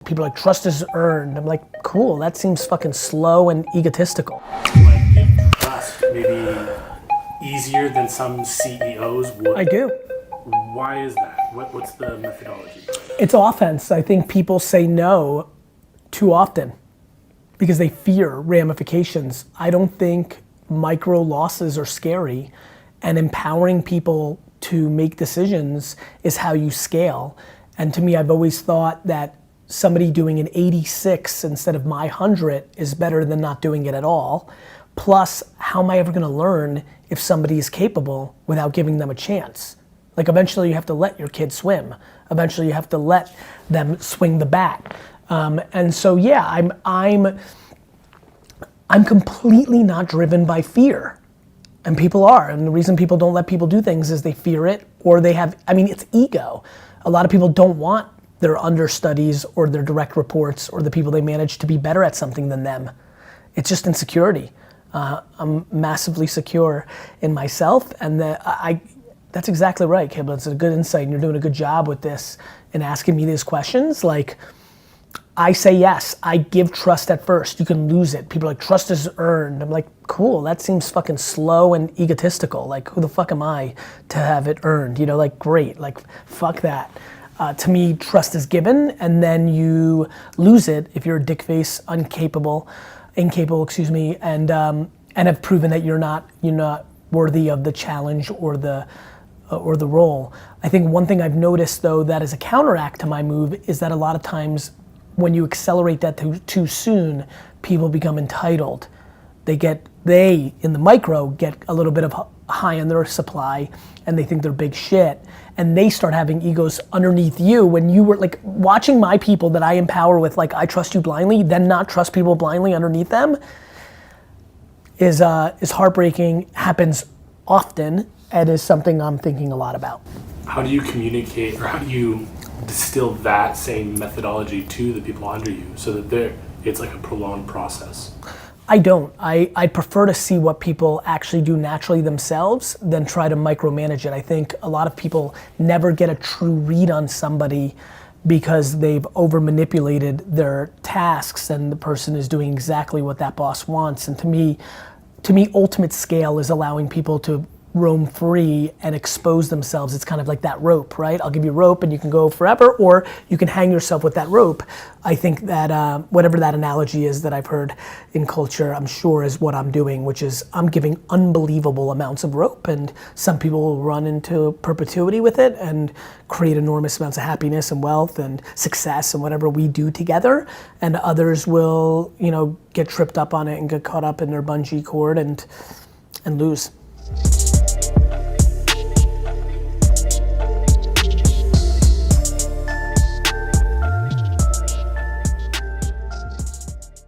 People are like, trust is earned. I'm like, cool, that seems fucking slow and egotistical. Like, give trust maybe easier than some CEOs would? I do. Why is that? What's the methodology? It's offense. I think people say no too often because they fear ramifications. I don't think micro losses are scary, and empowering people to make decisions is how you scale. And to me, I've always thought that somebody doing an 86 instead of my 100 is better than not doing it at all. Plus, how am I ever gonna learn if somebody is capable without giving them a chance? Like, eventually you have to let your kid swim. Eventually you have to let them swing the bat. And so yeah, I'm completely not driven by fear. And people are, and the reason people don't let people do things is they fear it, or they have, I mean, it's ego. A lot of people don't want their understudies or their direct reports or the people they manage to be better at something than them. It's just insecurity. I'm massively secure in myself, and that's exactly right, Kibble. It's a good insight, and you're doing a good job with this and asking me these questions. Like, I say yes, I give trust at first. You can lose it. People are like, trust is earned. I'm like, cool, that seems fucking slow and egotistical. Like, who the fuck am I to have it earned? You know, like, great, like, fuck that. To me, trust is given, and then you lose it if you're a dick face, incapable, excuse me, and have proven that you're not worthy of the challenge or the role. I think one thing I've noticed, though, that is a counteract to my move is that a lot of times when you accelerate that too soon, people become entitled. They in the micro get a little bit of high on their supply, and they think they're big shit, and they start having egos underneath you. When you were like watching my people that I empower with, like, I trust you blindly, then not trust people blindly underneath them is heartbreaking, happens often, and is something I'm thinking a lot about. How do you communicate, or how do you distill that same methodology to the people under you so that it's like a prolonged process? I don't. I prefer to see what people actually do naturally themselves than try to micromanage it. I think a lot of people never get a true read on somebody because they've over manipulated their tasks, and the person is doing exactly what that boss wants. And to me, ultimate scale is allowing people to roam free and expose themselves. It's kind of like that rope, right? I'll give you rope and you can go forever, or you can hang yourself with that rope. I think that whatever that analogy is that I've heard in culture, I'm sure is what I'm doing, which is I'm giving unbelievable amounts of rope, and some people will run into perpetuity with it and create enormous amounts of happiness and wealth and success and whatever we do together, and others will, get tripped up on it and get caught up in their bungee cord and lose.